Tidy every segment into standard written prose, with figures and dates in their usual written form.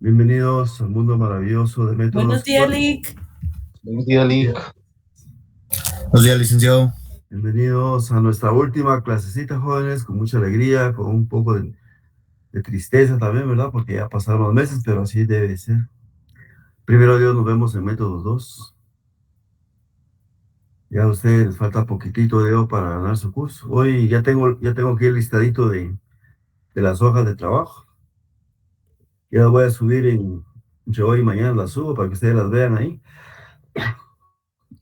Bienvenidos al mundo maravilloso de Buenos métodos. días, Lick. Buenos días, Lick. Buenos días, licenciado. Bienvenidos a nuestra última clasecita, jóvenes, con mucha alegría, con un poco de tristeza también, ¿verdad? Porque ya pasaron los meses, pero así debe ser. Primero Dios, nos vemos en métodos 2. Ya a ustedes les falta poquitito de para ganar su curso. Hoy ya tengo aquí el listadito de las hojas de trabajo. Ya las voy a subir entre hoy y mañana las subo para que ustedes las vean ahí.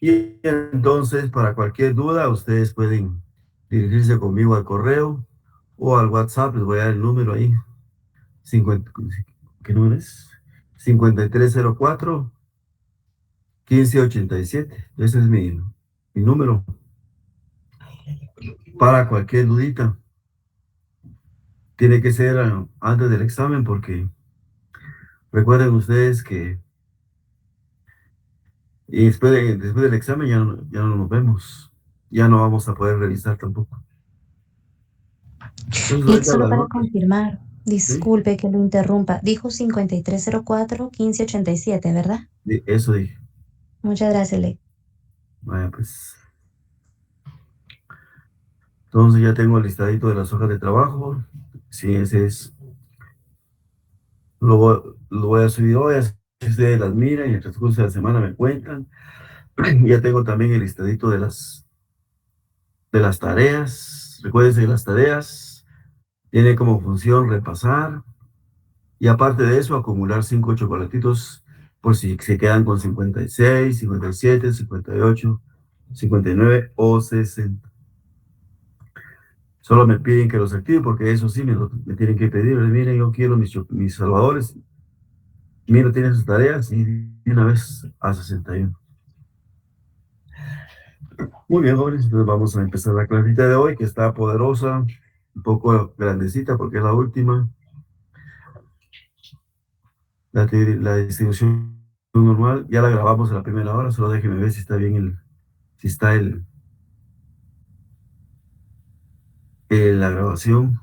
Y entonces, para cualquier duda, ustedes pueden dirigirse conmigo al correo o al WhatsApp. Les voy a dar el número ahí. 50, ¿qué número es? 5304-1587. Ese es mi número para cualquier dudita. Tiene que ser antes del examen porque recuerden ustedes que y después del examen ya no nos vemos. Ya no vamos a poder revisar tampoco. Entonces Lick, ahorita solo las para notas, confirmar, ¿sí? disculpe que lo interrumpa, dijo 5304-1587, ¿verdad? Eso dije. Muchas gracias, Lick. Vaya, pues. Entonces ya tengo el listadito de las hojas de trabajo. Sí, ese es. Lo voy a subir hoy, así ustedes las miran y en el transcurso de la semana me cuentan. Ya tengo también el listadito de las tareas. Recuérdense que las tareas tienen como función repasar y aparte de eso acumular 5 chocolatitos por si se quedan con 56, 57, 58, 59 o 60. Solo me piden que los active porque eso sí me tienen que pedir. Miren, yo quiero mis salvadores. Mira, tiene sus tareas y de una vez a 61. Muy bien, jóvenes, entonces vamos a empezar la clasita de hoy que está poderosa, un poco grandecita porque es la última. La distribución normal, ya la grabamos en la primera hora, solo déjenme ver si está bien si está la grabación.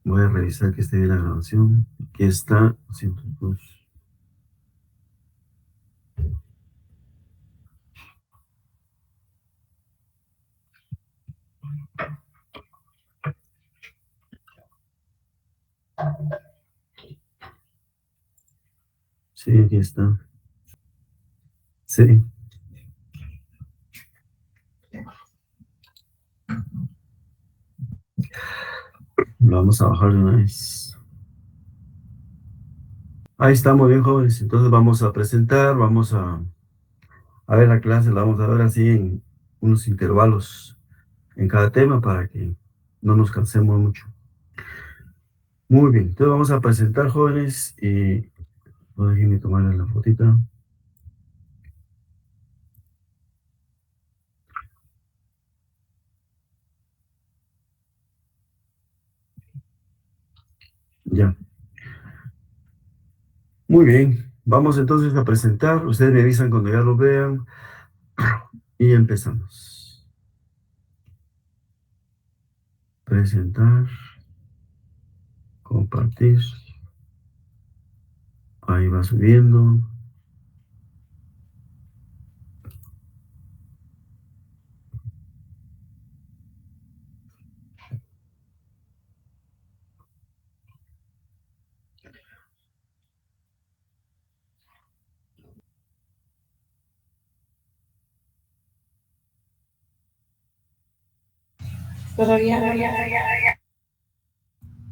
Voy a revisar que esté bien la grabación. Aquí está, 102. Sí, aquí está. Sí. Lo vamos a bajar de una vez. Ahí está, muy bien, jóvenes. Entonces vamos a presentar, vamos a ver la clase, la vamos a ver así en unos intervalos en cada tema para que no nos cansemos mucho. Muy bien, entonces vamos a presentar, jóvenes, y déjenme tomarles la fotita. Ya. Muy bien, vamos entonces a presentar. Ustedes me avisan cuando ya lo vean y empezamos. Presentar, compartir. Ahí va subiendo.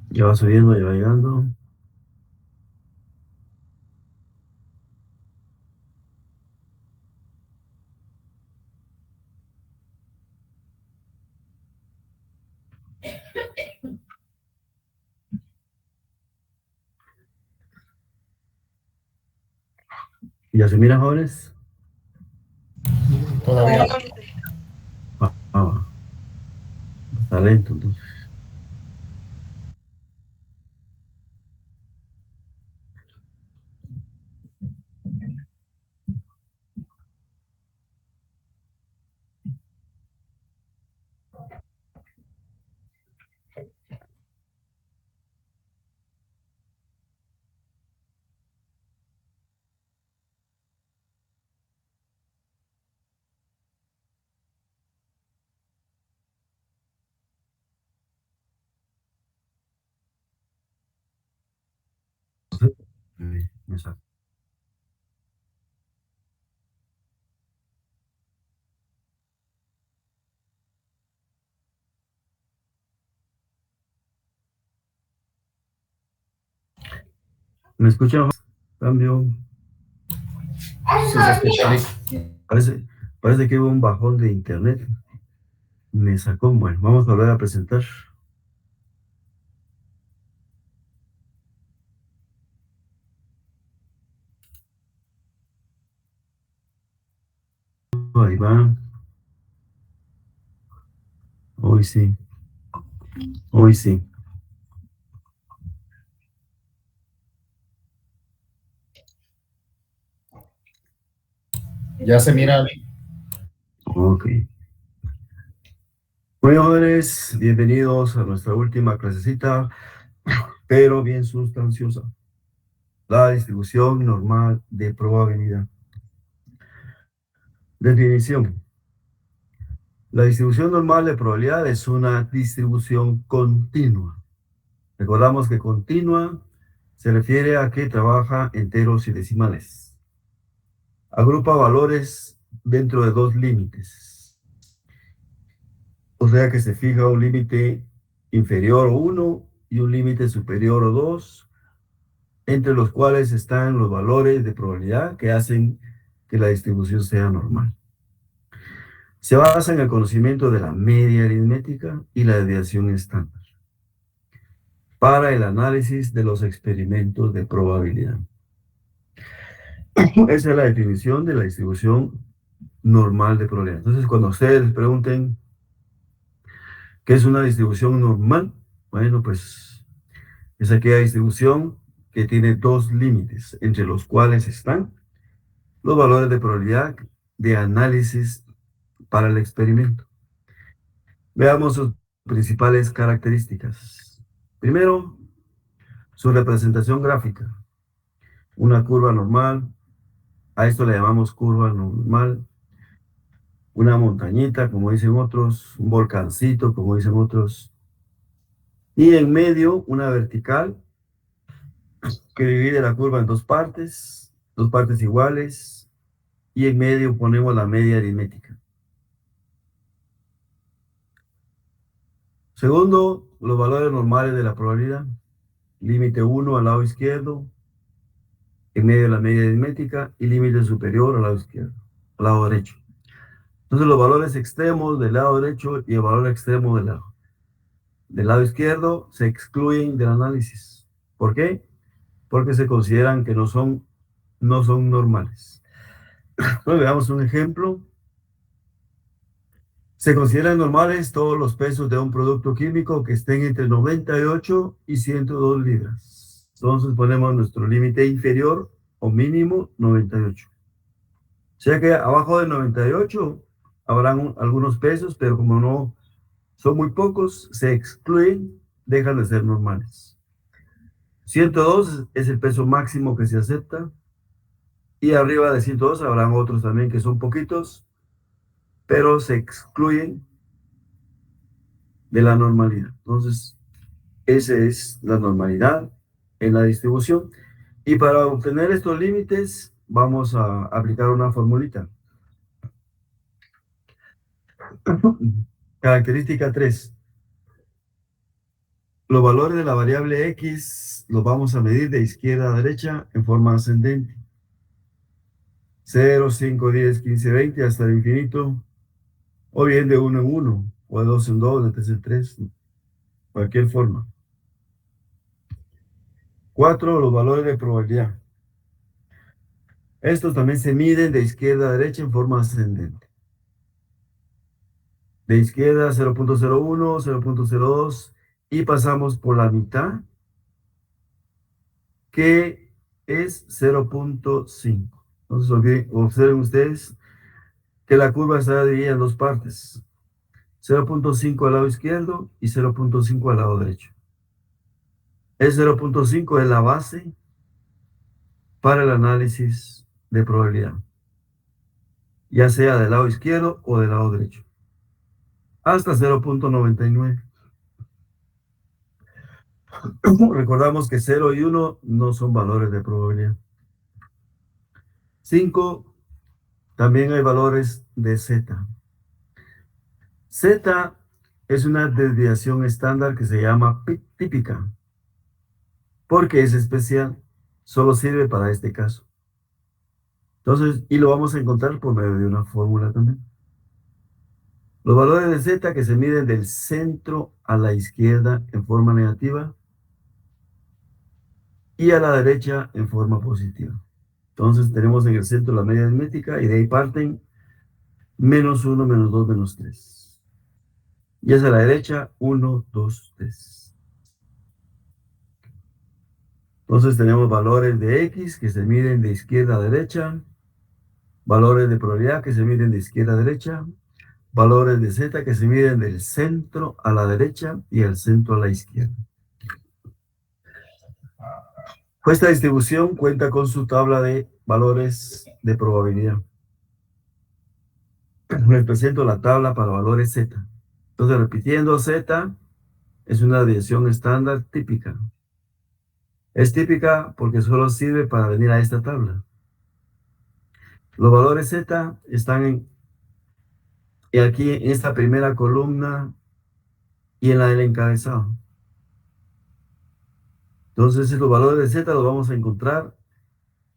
Ya va subiendo, ya va llegando. ¿Ya se miran, jóvenes? Todavía. Ah, está lento, entonces. Exacto. ¿Me escuchan? Cambio. Sí, se escucha bien. Parece que hubo un bajón de internet. Me sacó. Bueno, vamos a volver a presentar. Ahí va. Hoy sí. Hoy sí. Ya se mira. Ok. Bueno, jóvenes, bienvenidos a nuestra última clasecita, pero bien sustanciosa. La distribución normal de probabilidad. Definición. La distribución normal de probabilidad es una distribución continua. Recordamos que continua se refiere a que trabaja enteros y decimales. Agrupa valores dentro de dos límites. O sea que se fija un límite inferior a 1 y un límite superior a 2, entre los cuales están los valores de probabilidad que hacen que la distribución sea normal. Se basa en el conocimiento de la media aritmética y la desviación estándar para el análisis de los experimentos de probabilidad. Esa es la definición de la distribución normal de probabilidad. Entonces, cuando ustedes les pregunten qué es una distribución normal, bueno, pues es aquella distribución que tiene dos límites, entre los cuales están los valores de probabilidad de análisis para el experimento. Veamos sus principales características. Primero, su representación gráfica. Una curva normal, a esto le llamamos curva normal. Una montañita, como dicen otros, un volcancito, como dicen otros. Y en medio, una vertical que divide la curva en dos partes iguales, y en medio ponemos la media aritmética. Segundo, los valores normales de la probabilidad. Límite 1 al lado izquierdo, en medio de la media aritmética, y límite superior al lado izquierdo, al lado derecho. Entonces los valores extremos del lado derecho y el valor extremo del lado izquierdo se excluyen del análisis. ¿Por qué? Porque se consideran que no son normales. Entonces veamos un ejemplo. Se consideran normales todos los pesos de un producto químico que estén entre 98 y 102 libras. Entonces ponemos nuestro límite inferior o mínimo 98. O sea que abajo de 98 habrán algunos pesos, pero como no son muy pocos, se excluyen, dejan de ser normales. 102 es el peso máximo que se acepta, y arriba de 102 habrán otros también que son poquitos, pero se excluyen de la normalidad. Entonces, esa es la normalidad en la distribución. Y para obtener estos límites, vamos a aplicar una formulita. Característica 3. Los valores de la variable X los vamos a medir de izquierda a derecha en forma ascendente. 0, 5, 10, 15, 20 hasta el infinito. O bien de 1 en 1, o de 2 en 2, de 3 en 3. Cualquier forma. 4. Los valores de probabilidad. Estos también se miden de izquierda a derecha en forma ascendente. De izquierda 0.01, 0.02 y pasamos por la mitad, que es 0.5. Entonces observen ustedes que la curva está dividida en dos partes. 0.5 al lado izquierdo y 0.5 al lado derecho. El 0.5 es la base para el análisis de probabilidad, ya sea del lado izquierdo o del lado derecho, hasta 0.99. Recordamos que 0 y 1 no son valores de probabilidad. 5, también hay valores de Z. Z es una desviación estándar que se llama típica, porque es especial, solo sirve para este caso. Entonces, y lo vamos a encontrar por medio de una fórmula también. Los valores de Z que se miden del centro a la izquierda en forma negativa y a la derecha en forma positiva. Entonces tenemos en el centro la media aritmética y de ahí parten -1, -2, -3. Y hacia la derecha, 1, 2, 3. Entonces tenemos valores de X que se miden de izquierda a derecha, valores de probabilidad que se miden de izquierda a derecha, valores de Z que se miden del centro a la derecha y el centro a la izquierda. Esta distribución cuenta con su tabla de valores de probabilidad. Les presento la tabla para valores Z. Entonces, repitiendo, Z es una desviación estándar típica. Es típica porque solo sirve para venir a esta tabla. Los valores Z están aquí en esta primera columna y en la del encabezado. Entonces, los valores de Z los vamos a encontrar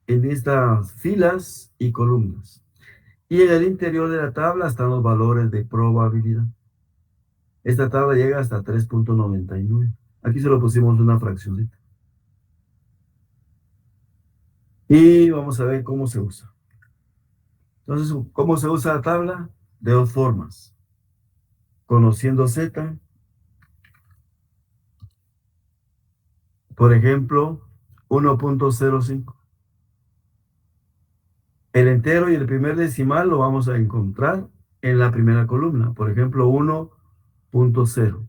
en estas filas y columnas. Y en el interior de la tabla están los valores de probabilidad. Esta tabla llega hasta 3.99. Aquí se lo pusimos una fraccioneta. Y vamos a ver cómo se usa. Entonces, ¿cómo se usa la tabla? De dos formas. Conociendo Z. Por ejemplo, 1.05. El entero y el primer decimal lo vamos a encontrar en la primera columna. Por ejemplo, 1.0.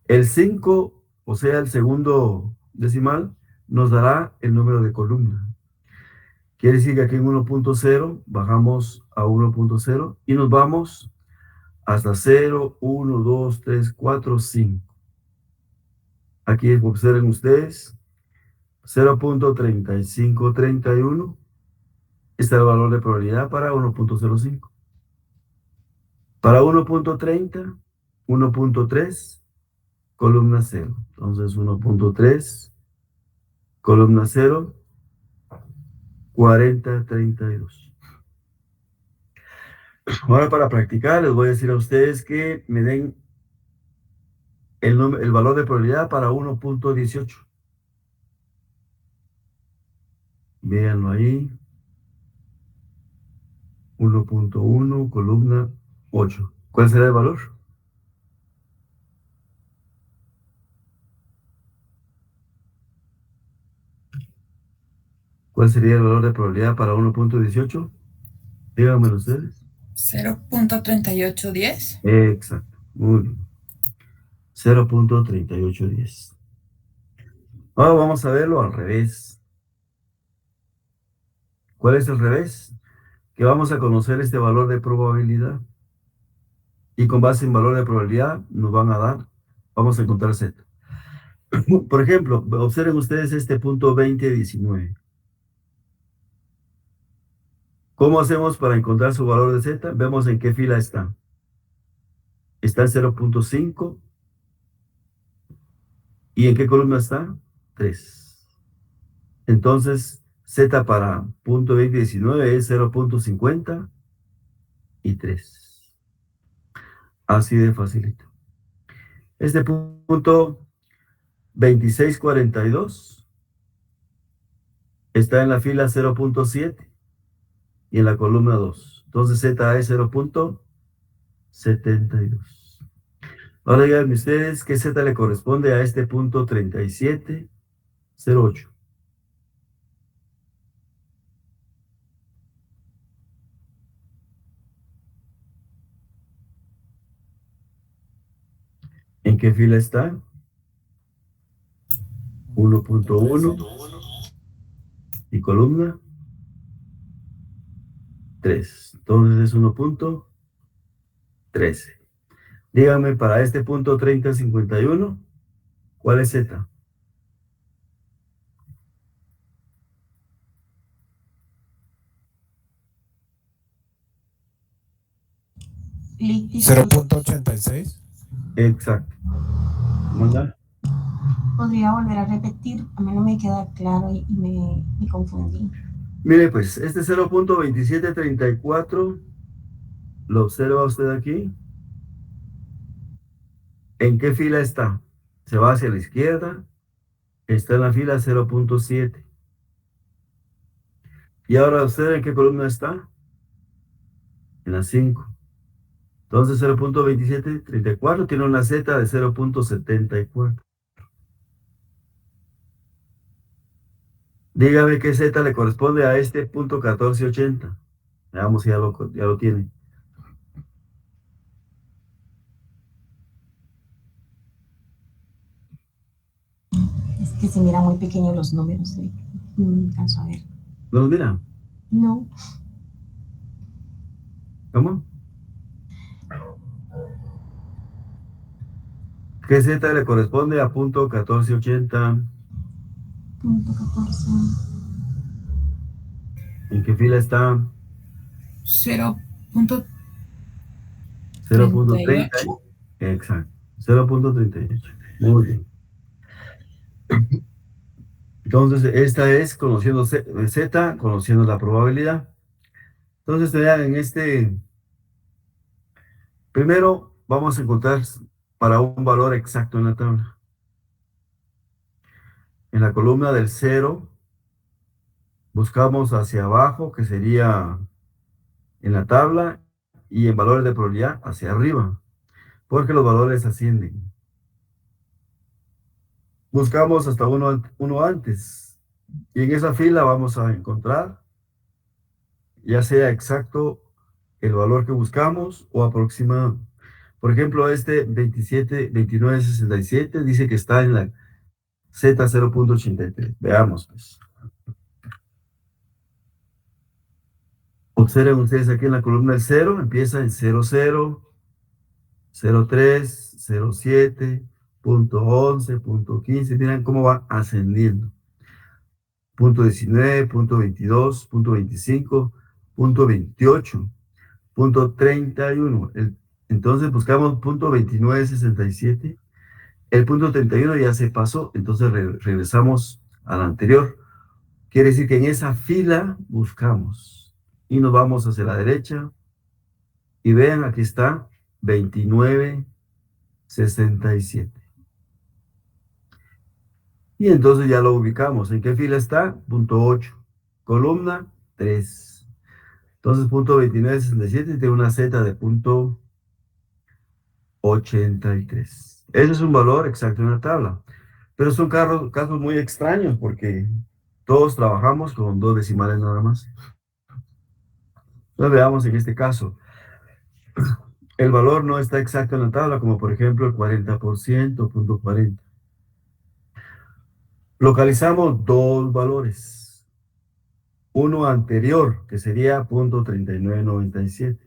El 5, o sea, el segundo decimal, nos dará el número de columna. Quiere decir que aquí en 1.0 bajamos a 1.0 y nos vamos hasta 0, 1, 2, 3, 4, 5. Aquí observen ustedes, 0.3531. Este es el valor de probabilidad para 1.05. Para 1.30, 1.3, columna 0. Entonces 1.3, columna 0, 40, 32. Ahora para practicar les voy a decir a ustedes que me den el valor de probabilidad para 1.18. Véanlo ahí. 1.1, columna 8. ¿Cuál será el valor? ¿Cuál sería el valor de probabilidad para 1.18? Díganmelo ustedes. 0.3810. Exacto. Muy bien. 0.3810. Ahora vamos a verlo al revés. ¿Cuál es el revés? Que vamos a conocer este valor de probabilidad. Y con base en valor de probabilidad nos van a dar, vamos a encontrar Z. Por ejemplo, observen ustedes este punto 2019. ¿Cómo hacemos para encontrar su valor de Z? Vemos en qué fila está. Está en 0.5. ¿Y en qué columna está? 3. Entonces, Z para punto 2019 es 0.50 y 3. Así de facilito. Este punto 2642 está en la fila 0.7 y en la columna 2. Entonces, Z es 0.72. Ahora díganme ustedes qué Z le corresponde a este punto 3708. ¿En qué fila está? 1.1 y columna 3. Entonces es 1.13. Díganme para este punto 3051, ¿cuál es Z? . clic y 0.86. Exacto. ¿Manda? podría volver a repetir. A mí no me queda claro y me confundí. Mire, pues, este 0.2734, lo observa usted aquí. ¿En qué fila está? Se va hacia la izquierda, está en la fila 0.7. Y ahora usted, ¿en qué columna está? En la 5. Entonces 0.2734 tiene una Z de 0.74. Dígame qué Z le corresponde a este punto 1480. Veamos si ya lo tiene. Es que se miran muy pequeños los números. No alcanzo a ver. ¿No los mira? No. ¿Cómo? ¿Qué Z le corresponde a punto 1480? Punto 14. ¿En qué fila está? 0.38. 0.30. Exacto. 0.38. Muy bien. Entonces, esta es conociendo Z, conociendo la probabilidad. Entonces, vean, en este, primero vamos a encontrar para un valor exacto en la tabla. En la columna del 0, buscamos hacia abajo, que sería en la tabla, y en valores de probabilidad hacia arriba, porque los valores ascienden. Buscamos hasta uno antes, y en esa fila vamos a encontrar ya sea exacto el valor que buscamos o aproximado. Por ejemplo, este 272967 dice que está en la Z 0.83. Veamos, pues. Observen ustedes aquí en la columna del 0, empieza en 00, 03, 07, punto 11, punto 15. Miren cómo va ascendiendo. Punto 19, punto 22, punto 25, punto 28, punto 31. Entonces buscamos punto 2967. El punto 31 ya se pasó, entonces regresamos al anterior. Quiere decir que en esa fila buscamos y nos vamos hacia la derecha y vean, aquí está 2967. Y entonces ya lo ubicamos. ¿En qué fila está? Punto 8. Columna 3. Entonces punto 2967 tiene una Z de punto 83. Ese es un valor exacto en la tabla. Pero son casos muy extraños porque todos trabajamos con dos decimales nada más. Entonces veamos en este caso. El valor no está exacto en la tabla, como por ejemplo el 40%, punto 40. Localizamos dos valores. Uno anterior, que sería punto 3997.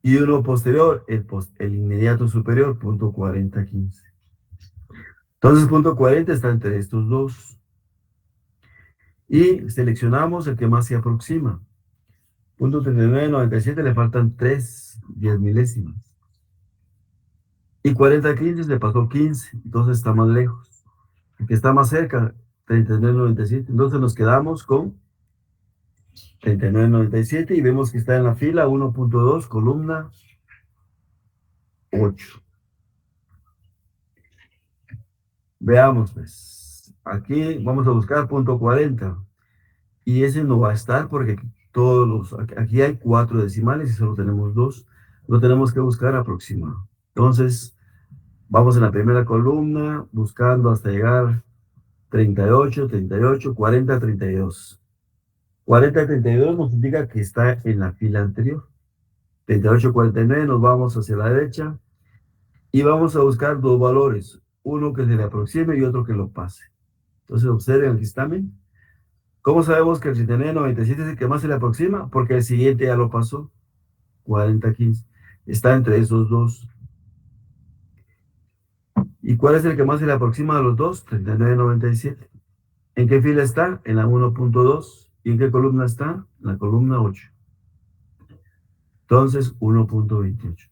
Y uno posterior, el inmediato superior, punto 4015. Entonces, punto 40 está entre estos dos. Y seleccionamos el que más se aproxima. Punto 3997 le faltan 10 milésimas. Y 4015 le pasó 15, entonces está más lejos. El que está más cerca, 3997. Entonces nos quedamos con 3997 y vemos que está en la fila 1.2, columna 8. Veamos, pues. Aquí vamos a buscar punto 40. Y ese no va a estar porque aquí hay 4 decimales y solo tenemos 2. Lo tenemos que buscar aproximado. Entonces, vamos en la primera columna, buscando hasta llegar 38, 38, 40, 32. 40, 32 nos indica que está en la fila anterior. 38, 49 nos vamos hacia la derecha y vamos a buscar dos valores. Uno que se le aproxime y otro que lo pase. Entonces, observen, aquí están. ¿Cómo sabemos que el 3997 es el que más se le aproxima? Porque el siguiente ya lo pasó, 4015. Está entre esos dos. ¿Y cuál es el que más se le aproxima a los dos? 3997. ¿En qué fila está? En la 1.2. ¿Y en qué columna está? En la columna 8. Entonces, 1.28.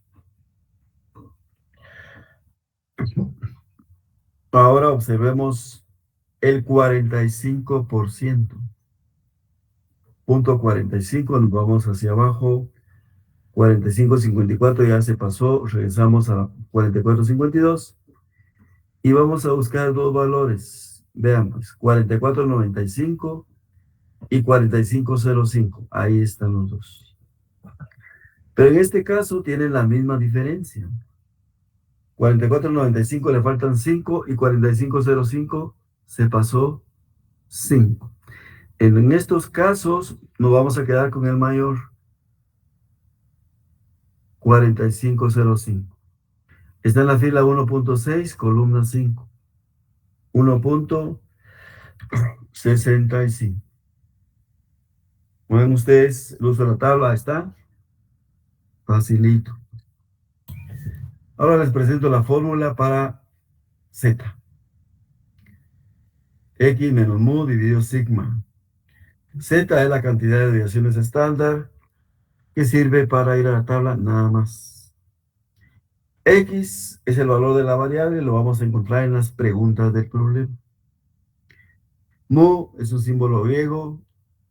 Ahora observemos el 45%. Punto 45, nos vamos hacia abajo. 45.54 ya se pasó, regresamos a 44.52 y vamos a buscar dos valores. Veamos, 44.95 y 45.05. Ahí están los dos. Pero en este caso tienen la misma diferencia. 44.95 le faltan 5 y 45.05 se pasó 5. En estos casos nos vamos a quedar con el mayor, 45.05. Está en la fila 1.6, columna 5. 1.65. Ven ustedes, el uso de la tabla está facilito. Ahora les presento la fórmula para Z. X menos mu dividido sigma. Z es la cantidad de desviaciones estándar que sirve para ir a la tabla nada más. X es el valor de la variable, lo vamos a encontrar en las preguntas del problema. Mu es un símbolo griego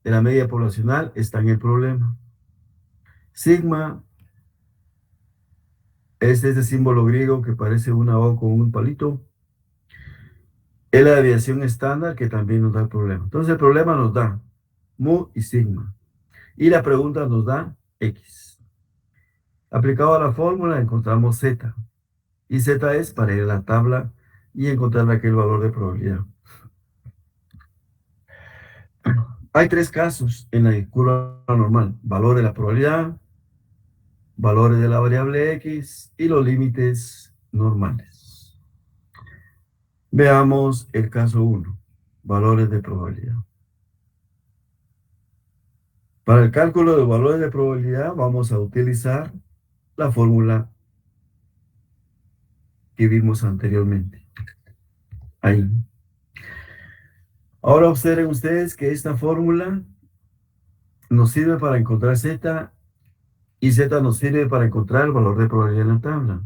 de la media poblacional, está en el problema. Sigma es ese símbolo griego que parece una O con un palito. Es la desviación estándar que también nos da el problema. Entonces el problema nos da mu y sigma. Y la pregunta nos da X. Aplicado a la fórmula encontramos Z. Y Z es para ir a la tabla y encontrar aquel valor de probabilidad. Hay tres casos en la curva normal. Valor de la probabilidad, valores de la variable X y los límites normales. Veamos el caso 1. Valores de probabilidad. Para el cálculo de valores de probabilidad vamos a utilizar la fórmula que vimos anteriormente. Ahí. Ahora observen ustedes que esta fórmula nos sirve para encontrar Z y Z nos sirve para encontrar el valor de probabilidad en la tabla.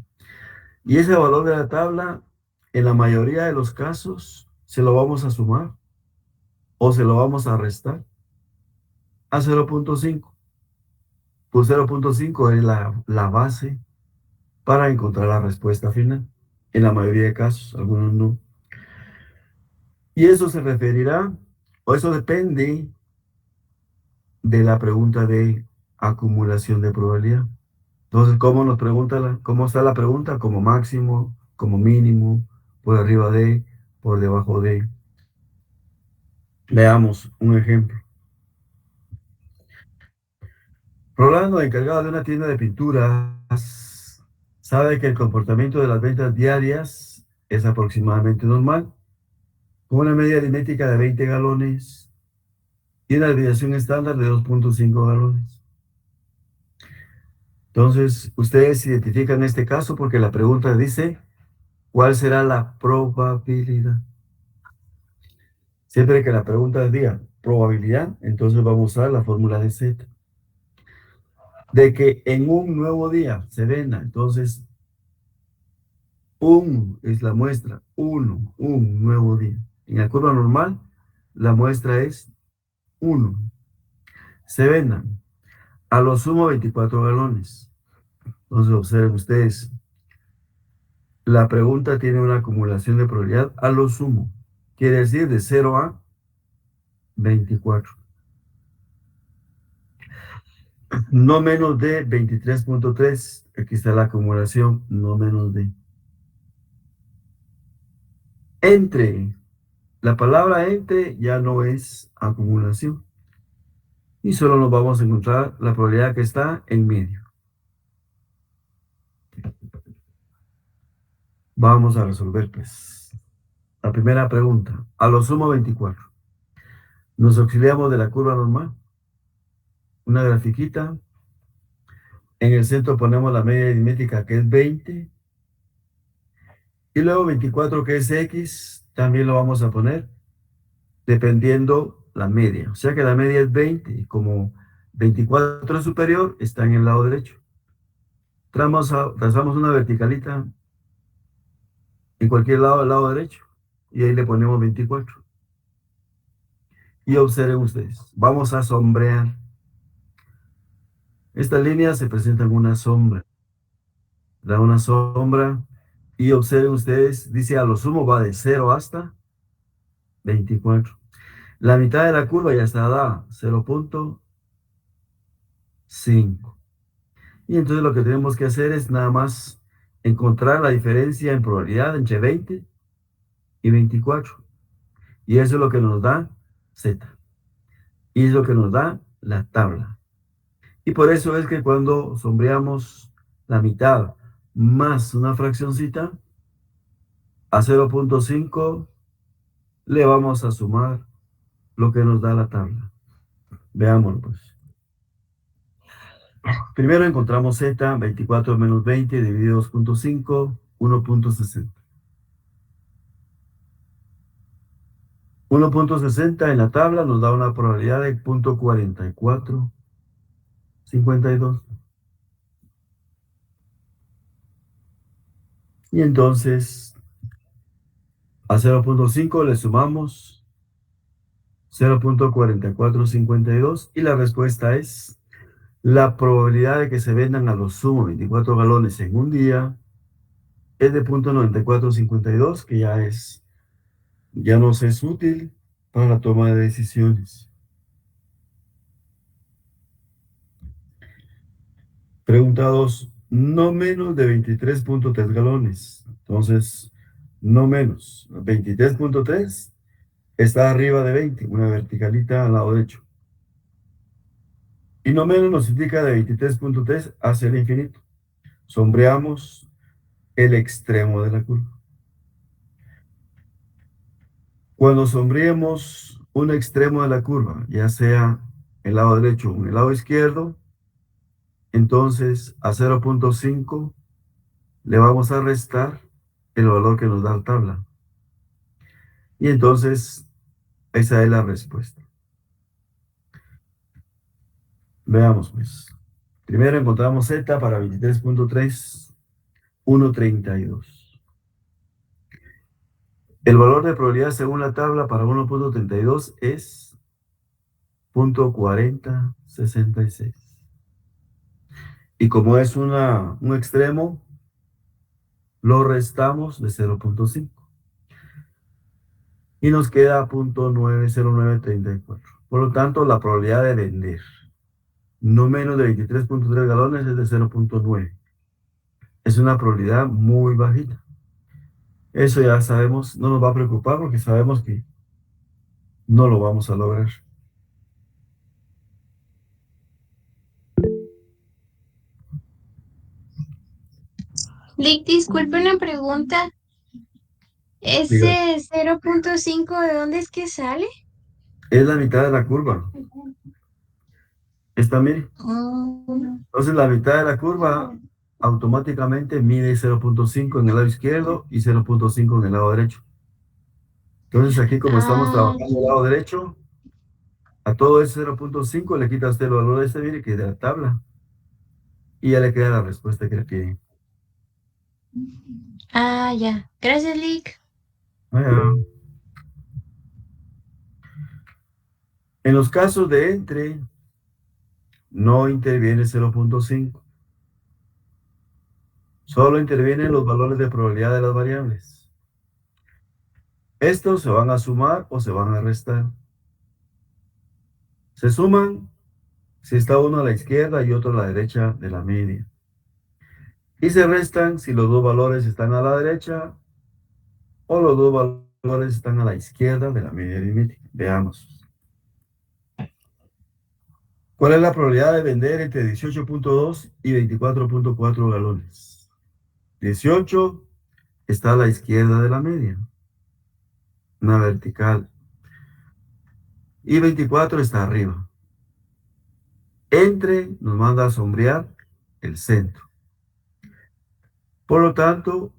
Y ese valor de la tabla, en la mayoría de los casos, se lo vamos a sumar o se lo vamos a restar a 0.5. Pues 0.5 es la base para encontrar la respuesta final. En la mayoría de casos, algunos no. Y eso se referirá, o eso depende de la pregunta de acumulación de probabilidad. Entonces, ¿cómo nos pregunta cómo está la pregunta? Como máximo, como mínimo, por arriba de, por debajo de. Veamos un ejemplo. Rolando, encargado de una tienda de pinturas, sabe que el comportamiento de las ventas diarias es aproximadamente normal, con una media aritmética de 20 galones y una desviación estándar de 2.5 galones. Entonces, ustedes identifican este caso porque la pregunta dice, ¿cuál será la probabilidad? Siempre que la pregunta diga probabilidad, entonces vamos a usar la fórmula de Z. De que en un nuevo día se venda, entonces, es la muestra, un nuevo día. En la curva normal, la muestra es 1. Se vendan a lo sumo 24 galones. Entonces observen ustedes, la pregunta tiene una acumulación de probabilidad a lo sumo. Quiere decir de 0 a 24. No menos de 23.3. Aquí está la acumulación, no menos de. Entre. La palabra entre ya no es acumulación. Y solo nos vamos a encontrar la probabilidad que está en medio. Vamos a resolver, pues. La primera pregunta. A lo sumo 24. Nos auxiliamos de la curva normal. Una grafiquita. En el centro ponemos la media aritmética que es 20. Y luego 24 que es X. También lo vamos a poner dependiendo la media. O sea que la media es 20. Y como 24 superior está en el lado derecho. Trazamos una verticalita en cualquier lado del lado derecho y ahí le ponemos 24. Y observen ustedes, vamos a sombrear. Esta línea se presenta en una sombra. Da una sombra y observen ustedes, dice a lo sumo va de 0 hasta 24. La mitad de la curva ya está dada, 0.5. Y entonces lo que tenemos que hacer es nada más encontrar la diferencia en probabilidad entre 20 y 24. Y eso es lo que nos da Z. Y es lo que nos da la tabla. Y por eso es que cuando sombreamos la mitad más una fraccioncita, a 0.5 le vamos a sumar lo que nos da la tabla. Veámoslo pues. Primero encontramos Z, 24 menos 20 dividido 2.5, 1.60. 1.60 en la tabla nos da una probabilidad de 0.4452. Y entonces a 0.5 le sumamos 0.4452 y la respuesta es la probabilidad de que se vendan a lo sumo 24 galones en un día es de 0.9452, que ya nos es útil para la toma de decisiones. Pregunta 2, no menos de 23.3 galones. Entonces, no menos. 23.3 está arriba de 20, una verticalita al lado derecho. Y no menos nos indica de 23.3 hacia el infinito. Sombreamos el extremo de la curva. Cuando sombreemos un extremo de la curva, ya sea el lado derecho o el lado izquierdo, entonces a 0.5 le vamos a restar el valor que nos da la tabla. Y entonces esa es la respuesta. Veamos pues. Primero encontramos Z para 23.3, 1.32. El valor de probabilidad según la tabla para 1.32 es 0.4066. Y como es un extremo, lo restamos de 0.5. Y nos queda 0.90934. Por lo tanto, la probabilidad de vender no menos de 23.3 galones es de 0.9. Es una probabilidad muy bajita. Eso ya sabemos, no nos va a preocupar porque sabemos que no lo vamos a lograr. Lick, disculpe una pregunta. Diga, ¿Ese 0.5 de dónde es que sale? es la mitad de la curva. Esta mire. Mm, Entonces la mitad de la curva automáticamente mide 0.5 en el lado izquierdo y 0.5 en el lado derecho. Entonces aquí como estamos ah, trabajando el lado derecho, a todo ese 0.5 le quita usted el valor de este, mire, que es de la tabla. Y ya le queda la respuesta que le piden. ya. Gracias, Lick. Ah, en los casos de entre, no interviene 0.5. Solo intervienen los valores de probabilidad de las variables. Estos se van a sumar o se van a restar. Se suman si está uno a la izquierda y otro a la derecha de la media. Y se restan si los dos valores están a la derecha o los dos valores están a la izquierda de la media aritmética. Veamos. ¿Cuál es la probabilidad de vender entre 18.2 y 24.4 galones? 18 está a la izquierda de la media, una vertical. Y 24 está arriba. Entre nos manda a sombrear el centro. Por lo tanto,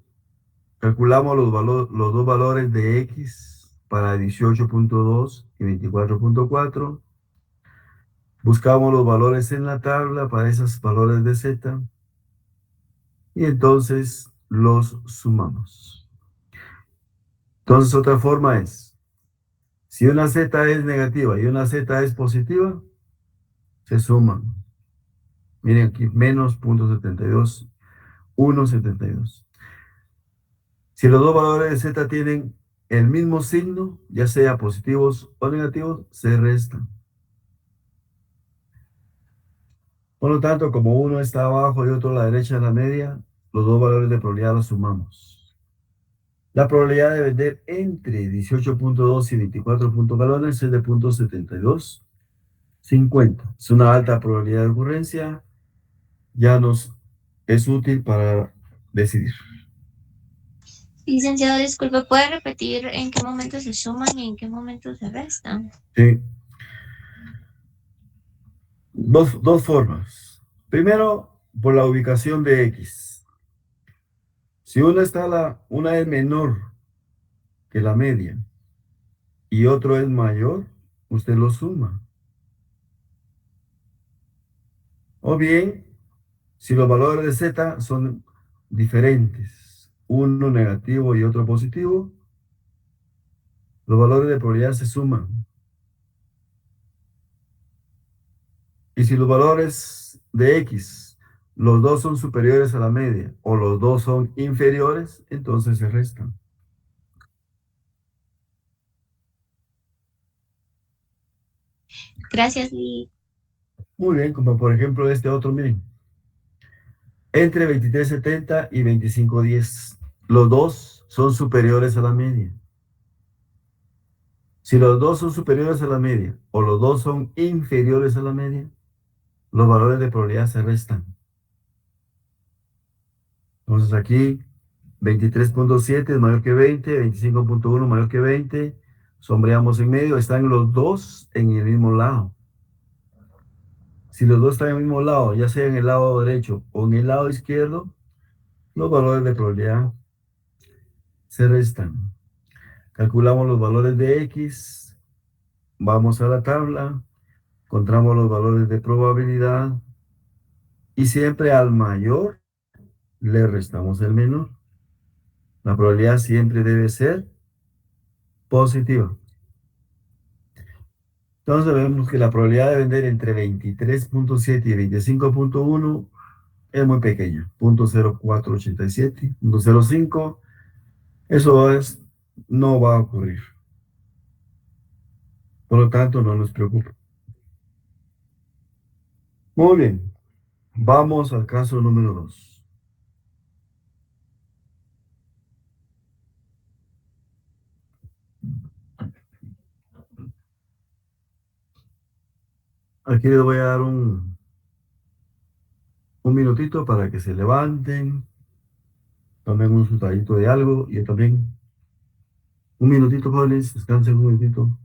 calculamos los dos valores de X para 18.2 y 24.4. Buscamos los valores en la tabla para esos valores de Z y entonces los sumamos. Entonces otra forma es, si una Z es negativa y una Z es positiva, se suman. Miren aquí, menos 0.72, 1.72. Si los dos valores de Z tienen el mismo signo, ya sea positivos o negativos, se restan. Por lo tanto, como uno está abajo y otro a la derecha de la media, los dos valores de probabilidad los sumamos. La probabilidad de vender entre 18.2 y 24 galones es de 0.7250. Es una alta probabilidad de ocurrencia. Ya nos es útil para decidir. Licenciado, disculpe, ¿puede repetir en qué momento se suman y en qué momento se restan? Sí. Dos formas. Primero, por la ubicación de X. Si una es menor que la media y otro es mayor, usted lo suma. O bien, si los valores de Z son diferentes, uno negativo y otro positivo, los valores de probabilidad se suman. Y si los valores de X, los dos son superiores a la media o los dos son inferiores, entonces se restan. Gracias, Lee. Muy bien, como por ejemplo este otro, miren. Entre 23.70 y 25.10. Los dos son superiores a la media. Si los dos son superiores a la media o los dos son inferiores a la media, los valores de probabilidad se restan. Entonces aquí 23.7 es mayor que 20, 25.1 mayor que 20, sombreamos en medio, están los dos en el mismo lado. Si los dos están en el mismo lado, ya sea en el lado derecho o en el lado izquierdo, los valores de probabilidad se restan. Calculamos los valores de X, vamos a la tabla, encontramos los valores de probabilidad y siempre al mayor le restamos el menor. La probabilidad siempre debe ser positiva. Entonces vemos que la probabilidad de vender entre 23.7 y 25.1 es muy pequeña, 0.0487, 0.05. No va a ocurrir. Por lo tanto, no nos preocupa. Muy bien, vamos al caso número 2. Aquí les voy a dar un minutito para que se levanten, tomen un sudadito de algo y yo también. Un minutito, jóvenes, descansen un minutito.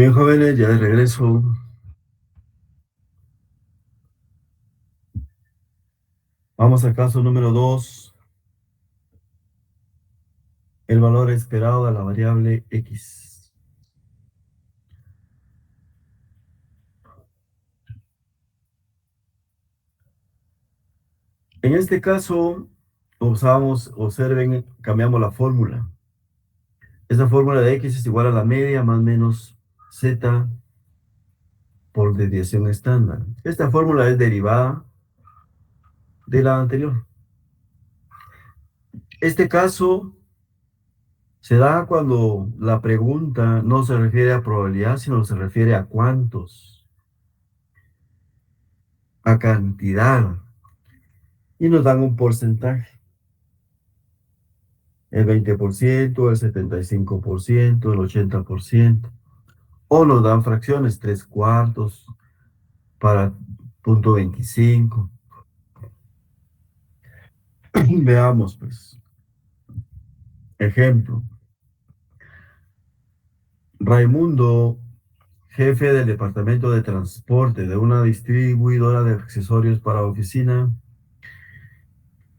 Muy bien, jóvenes, ya de regreso. Vamos al caso número 2. El valor esperado de la variable X. En este caso, observen, cambiamos la fórmula. Esta fórmula de X es igual a la media más menos Z por desviación estándar. Esta fórmula es derivada de la anterior. Este caso se da cuando la pregunta no se refiere a probabilidad, sino se refiere a cuántos, a cantidad. Y nos dan un porcentaje. El 20%, el 75%, el 80%. O nos dan fracciones, 3/4 para 0.25. Veamos, pues. Ejemplo. Raimundo, jefe del departamento de transporte de una distribuidora de accesorios para oficina,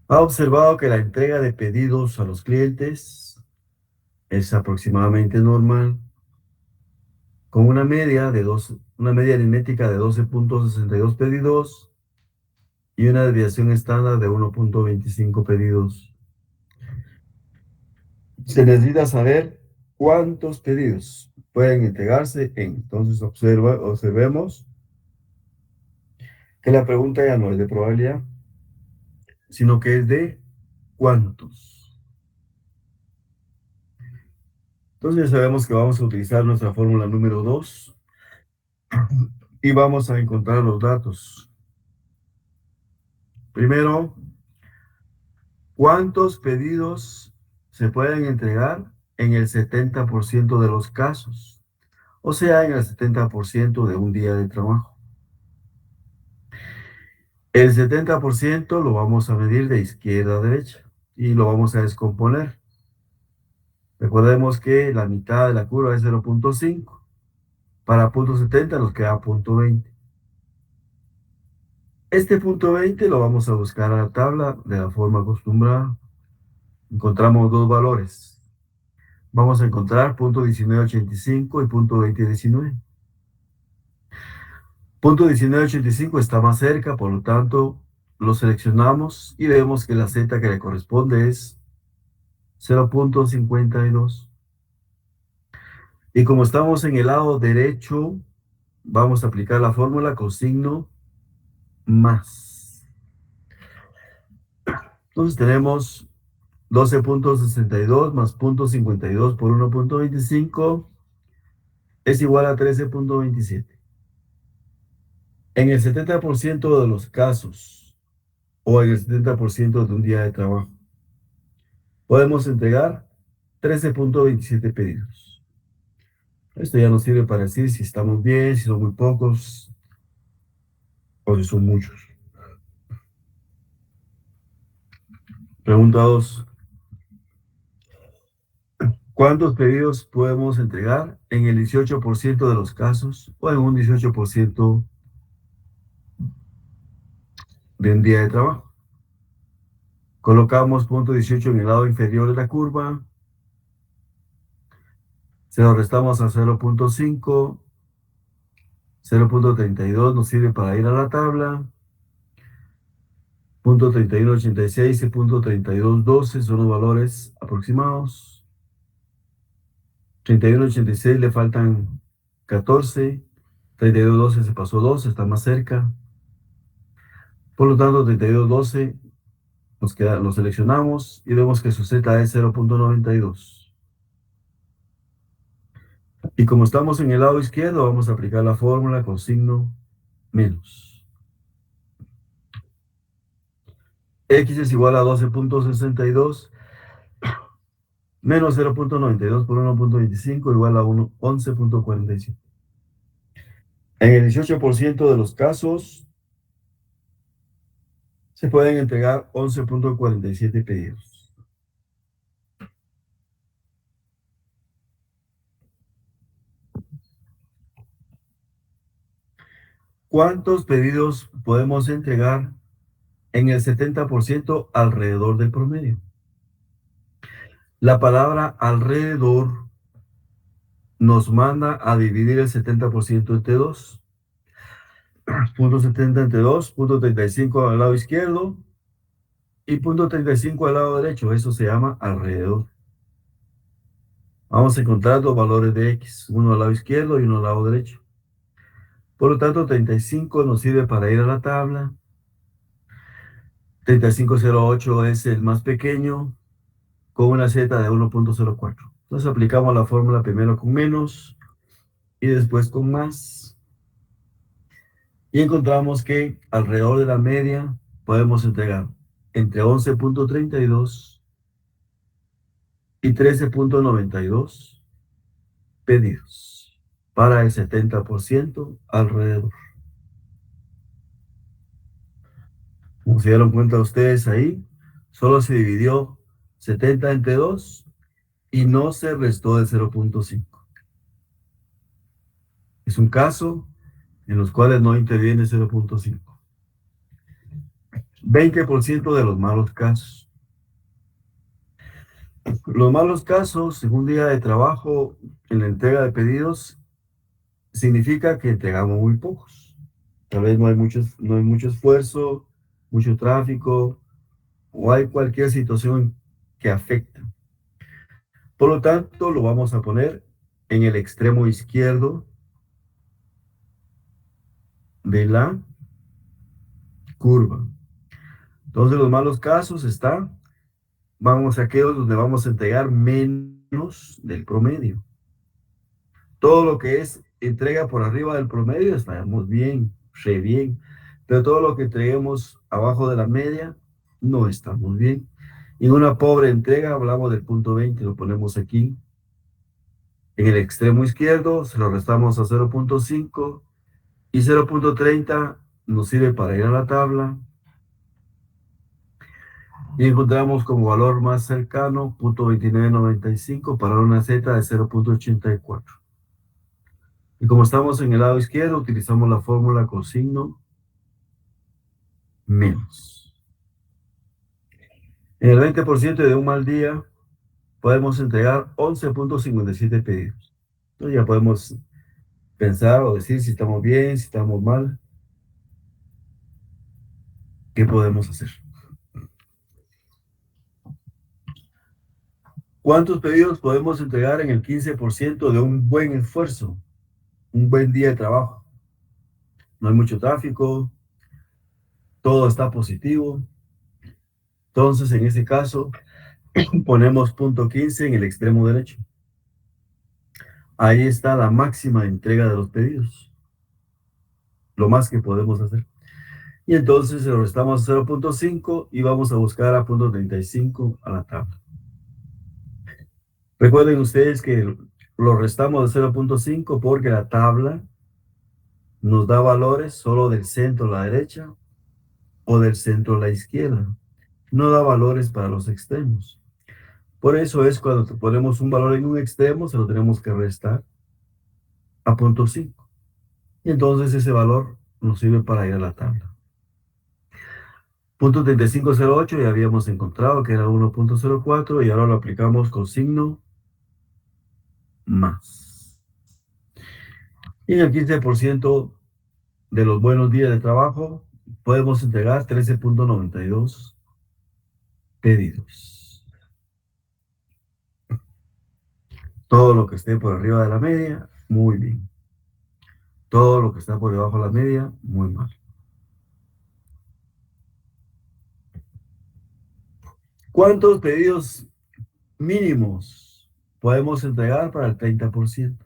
ha observado que la entrega de pedidos a los clientes es aproximadamente normal, con una media aritmética de 12.62 pedidos y una desviación estándar de 1.25 pedidos. Se necesita saber cuántos pedidos pueden entregarse en. Entonces observemos que la pregunta ya no es de probabilidad, sino que es de cuántos. Entonces ya sabemos que vamos a utilizar nuestra fórmula número 2 y vamos a encontrar los datos. Primero, ¿cuántos pedidos se pueden entregar en el 70% de los casos? O sea, en el 70% de un día de trabajo. El 70% lo vamos a medir de izquierda a derecha y lo vamos a descomponer. Recordemos que la mitad de la curva es 0.5. Para 0.70 nos queda 0.20. Este 0.20 lo vamos a buscar a la tabla de la forma acostumbrada. Encontramos dos valores. Vamos a encontrar 0.1985 y 0.2019. 0.1985 está más cerca, por lo tanto lo seleccionamos y vemos que la Z que le corresponde es 0.52. Y como estamos en el lado derecho, vamos a aplicar la fórmula con signo más. Entonces tenemos 12.62 más 0.52 por 1.25 es igual a 13.27. En el 70% de los casos, o en el 70% de un día de trabajo, podemos entregar 13.27 pedidos. Esto ya nos sirve para decir si estamos bien, si son muy pocos, o si son muchos. Pregunta 2. ¿Cuántos pedidos podemos entregar en el 18% de los casos o en un 18% de un día de trabajo? Colocamos 0.18 en el lado inferior de la curva. Se lo restamos a 0.5. 0.32 nos sirve para ir a la tabla. 0.3186 y 0.3212 son los valores aproximados. 3186 le faltan 14. 3212 se pasó 2, está más cerca. Por lo tanto, 3212 lo seleccionamos y vemos que su Z es 0.92. Y como estamos en el lado izquierdo, vamos a aplicar la fórmula con signo menos. X es igual a 12.62 menos 0.92 por 1.25 igual a 11.47. En el 18% de los casos se pueden entregar 11.47 pedidos. ¿Cuántos pedidos podemos entregar en el 70% alrededor del promedio? La palabra alrededor nos manda a dividir el 70% entre 2. Punto 70 entre 2, punto 35 al lado izquierdo y punto 35 al lado derecho. Eso se llama alrededor. Vamos a encontrar dos valores de X, uno al lado izquierdo y uno al lado derecho. Por lo tanto, 35 nos sirve para ir a la tabla. 3508 es el más pequeño con una Z de 1.04. Entonces aplicamos la fórmula primero con menos y después con más. Y encontramos que alrededor de la media podemos entregar entre 11.32 y 13.92 pedidos para el 70% alrededor. Como se dieron cuenta ustedes ahí, solo se dividió 70 entre 2 y no se restó de 0.5. Es un caso en los cuales no interviene 0.5. 20% de los malos casos. Los malos casos en un día de trabajo en la entrega de pedidos significa que entregamos muy pocos. Tal vez no hay mucho esfuerzo, mucho tráfico o hay cualquier situación que afecta. Por lo tanto, lo vamos a poner en el extremo izquierdo de la curva. Entonces, los malos casos vamos a aquellos donde vamos a entregar menos del promedio. Todo lo que es entrega por arriba del promedio, estamos bien, re bien. Pero todo lo que entreguemos abajo de la media, no estamos bien. Y en una pobre entrega, hablamos del punto 20, lo ponemos aquí. En el extremo izquierdo, se lo restamos a 0.5 y 0.30 nos sirve para ir a la tabla. Y encontramos como valor más cercano, punto 2995 para una Z de 0.84. Y como estamos en el lado izquierdo, utilizamos la fórmula con signo menos. En el 20% de un mal día, podemos entregar 11.57 pedidos. Entonces ya podemos pensar o decir si estamos bien, si estamos mal. ¿Qué podemos hacer? ¿Cuántos pedidos podemos entregar en el 15% de un buen esfuerzo? Un buen día de trabajo. No hay mucho tráfico, todo está positivo. Entonces, en ese caso, ponemos punto 15 en el extremo derecho. Ahí está la máxima entrega de los pedidos. Lo más que podemos hacer. Y entonces lo restamos a 0.5 y vamos a buscar a punto 35 a la tabla. Recuerden ustedes que lo restamos de 0.5 porque la tabla nos da valores solo del centro a la derecha o del centro a la izquierda. No da valores para los extremos. Por eso es cuando ponemos un valor en un extremo, se lo tenemos que restar a punto 5. Y entonces ese valor nos sirve para ir a la tabla. Punto 3508 ya habíamos encontrado que era 1.04 y ahora lo aplicamos con signo más. Y en el 15% de los buenos días de trabajo podemos entregar 13.92 pedidos. Todo lo que esté por arriba de la media, muy bien. Todo lo que está por debajo de la media, muy mal. ¿Cuántos pedidos mínimos podemos entregar para el 30%?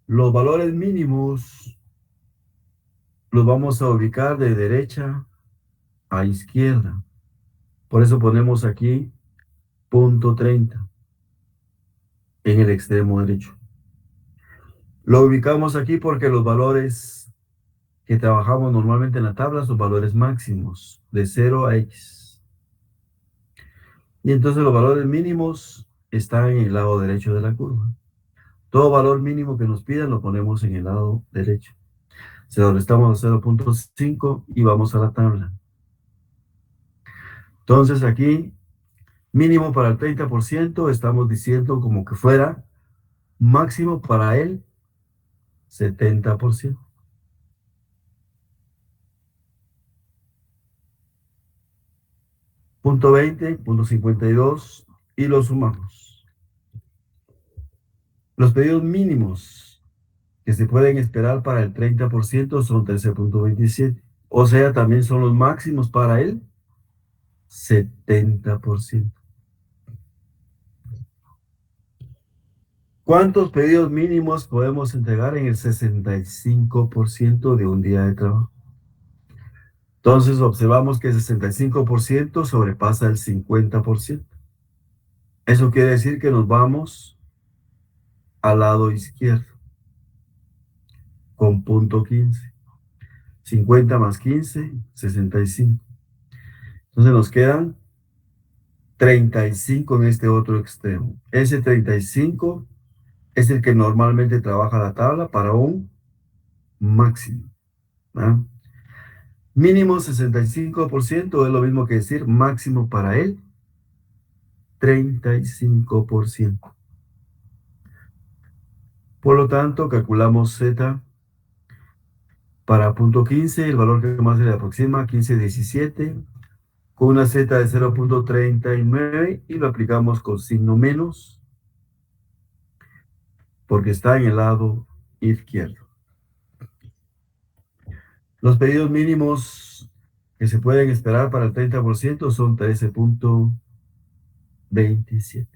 Los valores mínimos los vamos a ubicar de derecha a izquierda. Por eso ponemos aquí punto 30 en el extremo derecho. Lo ubicamos aquí porque los valores que trabajamos normalmente en la tabla son valores máximos de 0 a X. Y entonces los valores mínimos están en el lado derecho de la curva. Todo valor mínimo que nos pidan lo ponemos en el lado derecho. Se lo restamos a 0.5 y vamos a la tabla. Entonces aquí, mínimo para el 30%, estamos diciendo como que fuera máximo para el 70%. Punto 20, punto 52 y lo sumamos. Los pedidos mínimos que se pueden esperar para el 30% son 13.27. O sea, también son los máximos para el 70%. ¿Cuántos pedidos mínimos podemos entregar en el 65% de un día de trabajo? Entonces observamos que el 65% sobrepasa el 50%. Eso quiere decir que nos vamos al lado izquierdo con punto 15. 50 más 15, 65. Entonces nos quedan 35 en este otro extremo. Ese 35 es el que normalmente trabaja la tabla para un máximo, ¿verdad? Mínimo 65% es lo mismo que decir máximo para el 35%. Por lo tanto, calculamos Z para punto 15, el valor que más se le aproxima, 15,17, con una Z de 0.39 y lo aplicamos con signo menos, porque está en el lado izquierdo. Los pedidos mínimos que se pueden esperar para el 30% son 13.27.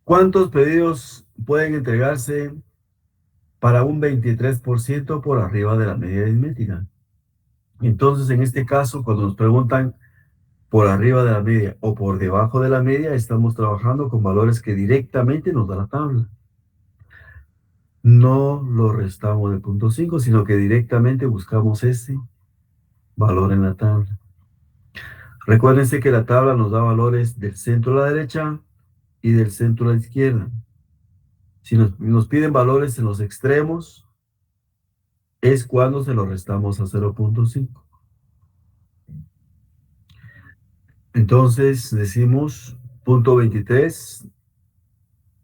¿Cuántos pedidos pueden entregarse para un 23% por arriba de la media aritmética? Entonces, en este caso, cuando nos preguntan por arriba de la media o por debajo de la media, estamos trabajando con valores que directamente nos da la tabla. No lo restamos del punto 5, sino que directamente buscamos ese valor en la tabla. Recuérdense que la tabla nos da valores del centro a la derecha y del centro a la izquierda. Si nos piden valores en los extremos, es cuando se los restamos a 0.5. Entonces decimos punto 23,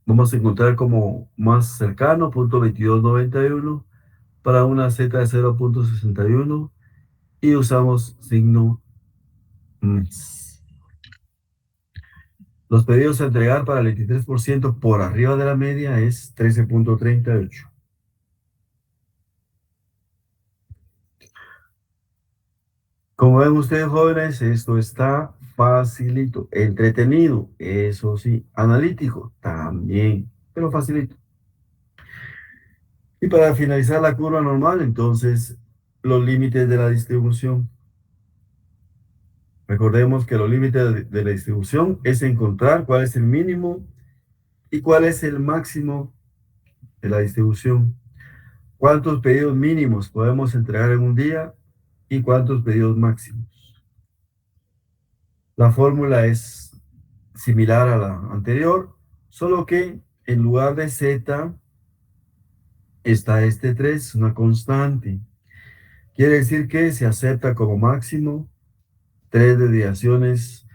vamos a encontrar como más cercano, punto 2291, para una Z de 0.61 y usamos signo más. Los pedidos a entregar para el 23% por arriba de la media es 13.38. Como ven ustedes, jóvenes, esto está facilito, entretenido, eso sí, analítico también, pero facilito. Y para finalizar la curva normal, entonces, los límites de la distribución. Recordemos que los límites de la distribución es encontrar cuál es el mínimo y cuál es el máximo de la distribución. ¿Cuántos pedidos mínimos podemos entregar en un día y cuántos pedidos máximos? La fórmula es similar a la anterior, solo que en lugar de Z está este 3, una constante. Quiere decir que se acepta como máximo 3 desviaciones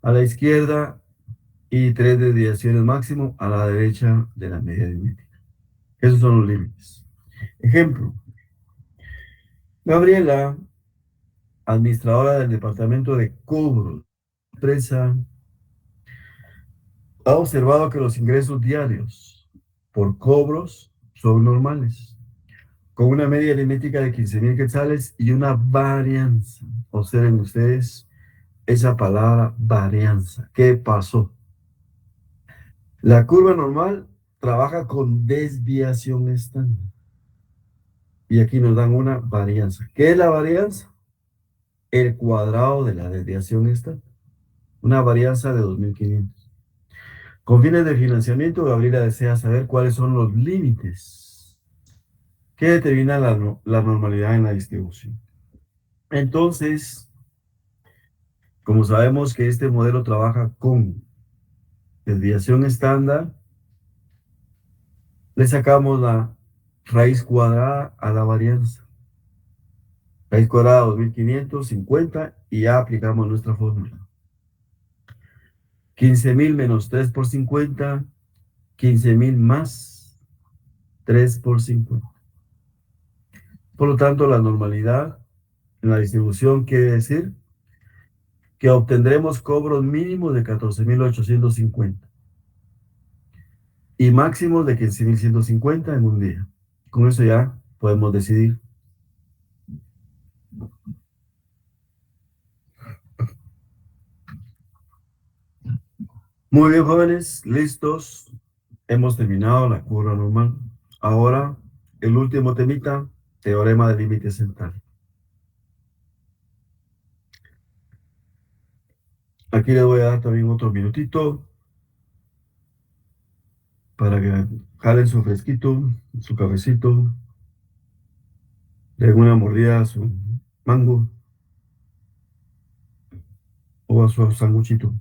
a la izquierda y 3 desviaciones máximo a la derecha de la media aritmética. Esos son los límites. Ejemplo. Gabriela, administradora del departamento de cobros, empresa, ha observado que los ingresos diarios por cobros son normales, con una media aritmética de 15,000 quetzales y una varianza. Observen ustedes esa palabra varianza. ¿Qué pasó? La curva normal trabaja con desviación estándar. Y aquí nos dan una varianza. ¿Qué es la varianza? El cuadrado de la desviación estándar. Una varianza de 2.500. Con fines de financiamiento, Gabriela desea saber cuáles son los límites que determina la normalidad en la distribución. Entonces, como sabemos que este modelo trabaja con desviación estándar, le sacamos la raíz cuadrada a la varianza. Raíz cuadrada 2550 y ya aplicamos nuestra fórmula. 15.000 menos 3 por 50, 15.000 más 3 por 50. Por lo tanto, la normalidad en la distribución quiere decir que obtendremos cobros mínimos de 14.850 y máximos de 15.150 en un día. Con eso ya podemos decidir. Muy bien, jóvenes, listos. Hemos terminado la curva normal. Ahora, el último temita, teorema del límite central. Aquí les voy a dar también otro minutito para que jalen su fresquito, su cafecito, den una mordida a su mango o a su sanguchito.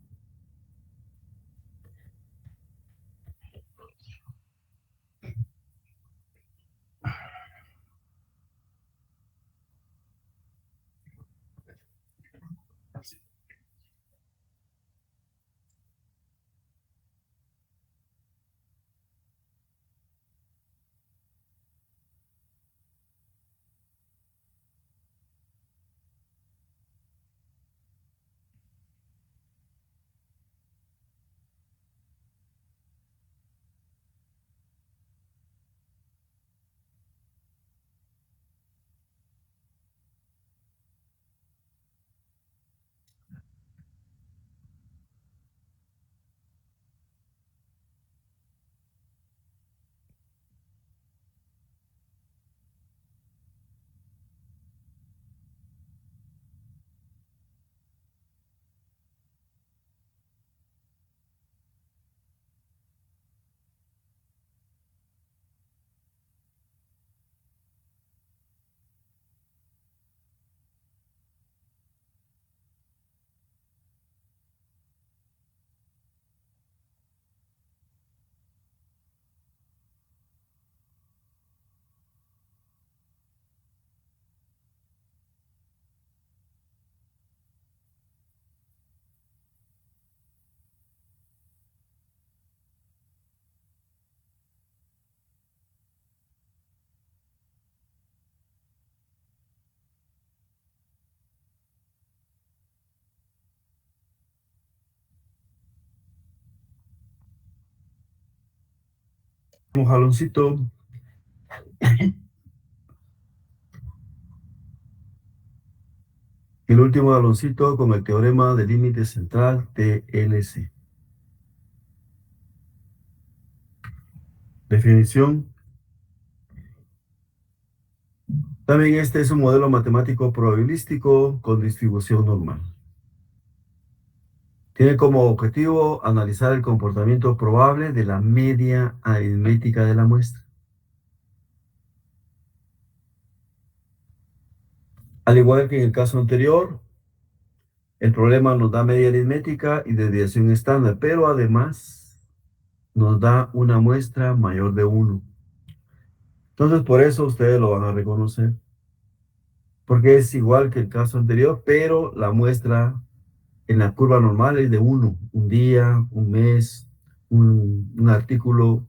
Un jaloncito. El último jaloncito con el teorema del límite central TLC. Definición. También este es un modelo matemático probabilístico con distribución normal. Tiene como objetivo analizar el comportamiento probable de la media aritmética de la muestra. Al igual que en el caso anterior, el problema nos da media aritmética y desviación estándar, pero además nos da una muestra mayor de 1. Entonces, por eso ustedes lo van a reconocer. Porque es igual que el caso anterior, pero la muestra en la curva normal es de 1. Un día, un mes, un artículo.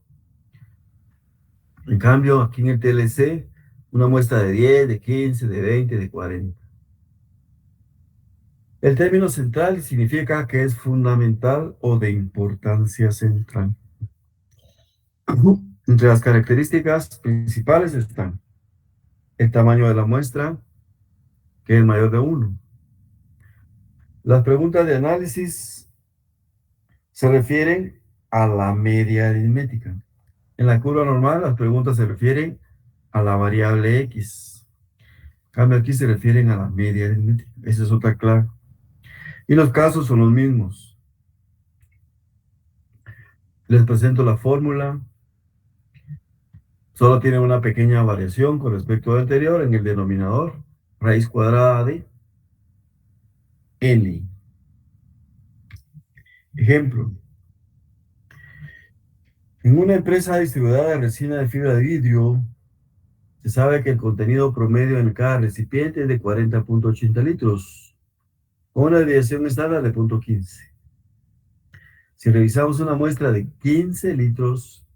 En cambio, aquí en el TLC, una muestra de 10, de 15, de 20, de 40. El término central significa que es fundamental o de importancia central. Entre las características principales están el tamaño de la muestra, que es mayor de 1. Las preguntas de análisis se refieren a la media aritmética. En la curva normal, las preguntas se refieren a la variable X. En cambio, aquí se refieren a la media aritmética. Esa es otra clave. Y los casos son los mismos. Les presento la fórmula. Solo tiene una pequeña variación con respecto al anterior en el denominador, raíz cuadrada de N. Ejemplo. En una empresa distribuidora de resina de fibra de vidrio, se sabe que el contenido promedio en cada recipiente es de 40.80 litros, con una desviación estándar de 0.15. Si revisamos una muestra de 15 litros,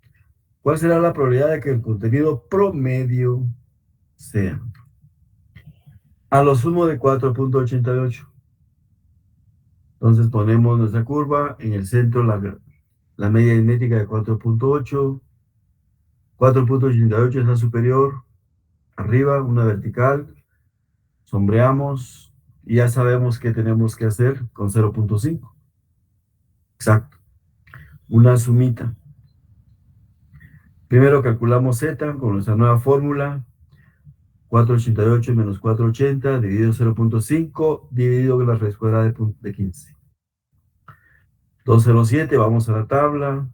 ¿cuál será la probabilidad de que el contenido promedio sea? A lo sumo de 4.88. Entonces ponemos nuestra curva, en el centro la media aritmética de 4.8, 4.88 es la superior, arriba una vertical, sombreamos y ya sabemos qué tenemos que hacer con 0.5. Exacto, una sumita. Primero calculamos Z con nuestra nueva fórmula, 488 menos 480 dividido 0.5 dividido la raíz cuadrada de 15. 207, vamos a la tabla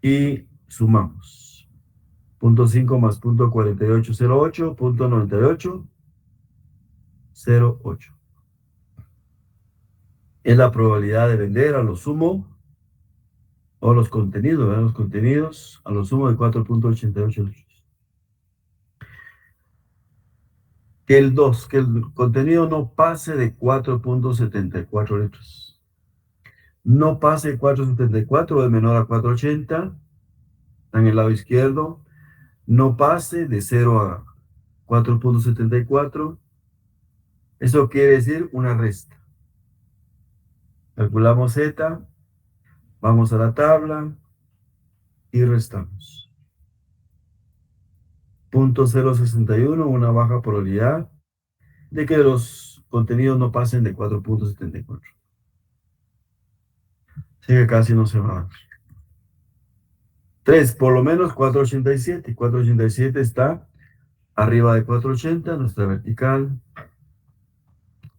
y sumamos. 0.5 más 0.4808, 0.9808. Es la probabilidad de vender a lo sumo, o los contenidos, ¿verdad? Los contenidos a lo sumo de 4.88 litros. Que el contenido no pase de 4.74 litros. No pase de 4.74, es menor a 4.80, está en el lado izquierdo. No pase de 0 a 4.74. Eso quiere decir una resta. Calculamos Z, vamos a la tabla y restamos. 0.061, una baja probabilidad de que los contenidos no pasen de 4.74. Así que casi no se va a dar. 3, por lo menos 4.87. 4.87 está arriba de 4.80, nuestra vertical.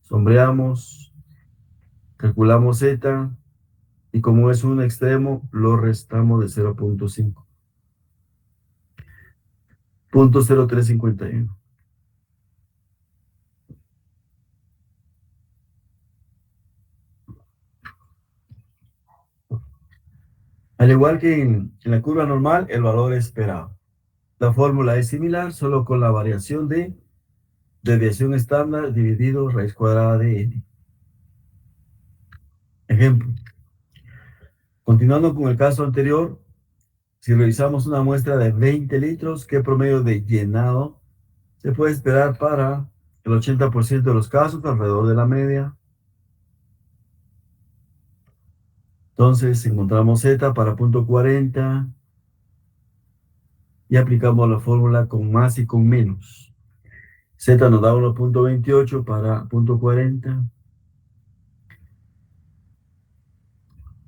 Sombreamos, calculamos Z, y como es un extremo, lo restamos de 0.5. 0.0351. Al igual que en la curva normal, el valor esperado. La fórmula es similar, solo con la variación de desviación estándar dividido raíz cuadrada de n. Ejemplo. Continuando con el caso anterior, si revisamos una muestra de 20 litros, ¿qué promedio de llenado se puede esperar para el 80% de los casos, alrededor de la media? Entonces encontramos Z para 0.40 y aplicamos la fórmula con más y con menos. Z nos da 1.28 para 0.40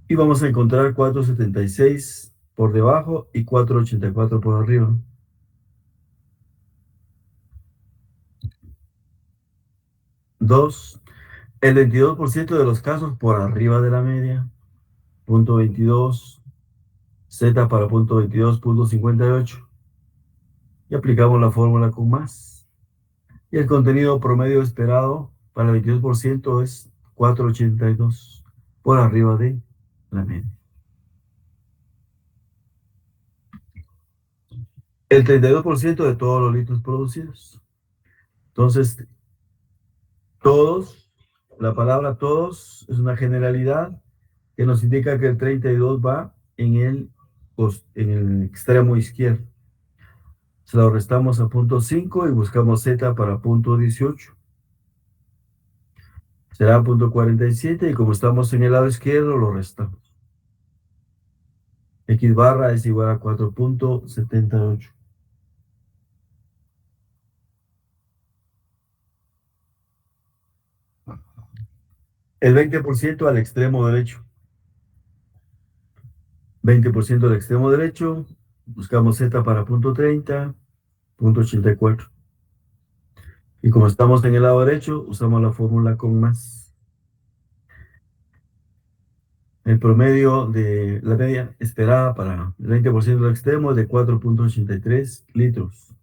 y vamos a encontrar 4.76 por debajo y 4.84 por arriba. Dos, el 22% de los casos por arriba de la media. 0.22, Z para 0.22, 0.58. Y aplicamos la fórmula con más. Y el contenido promedio esperado para el 22% es 4.82 por arriba de la media. El 32% de todos los litros producidos. Entonces, todos, la palabra todos es una generalidad que nos indica que el 32 va en el extremo izquierdo. Se lo restamos a 0.5 y buscamos Z para 0.18. Será 0.47 y como estamos en el lado izquierdo, lo restamos. X barra es igual a 4.78. El 20% al extremo derecho. 20% al extremo derecho. Buscamos Z para 0.30, 0.84. Y como estamos en el lado derecho, usamos la fórmula con más. El promedio de la media esperada para el 20% del extremo es de 4.83 litros.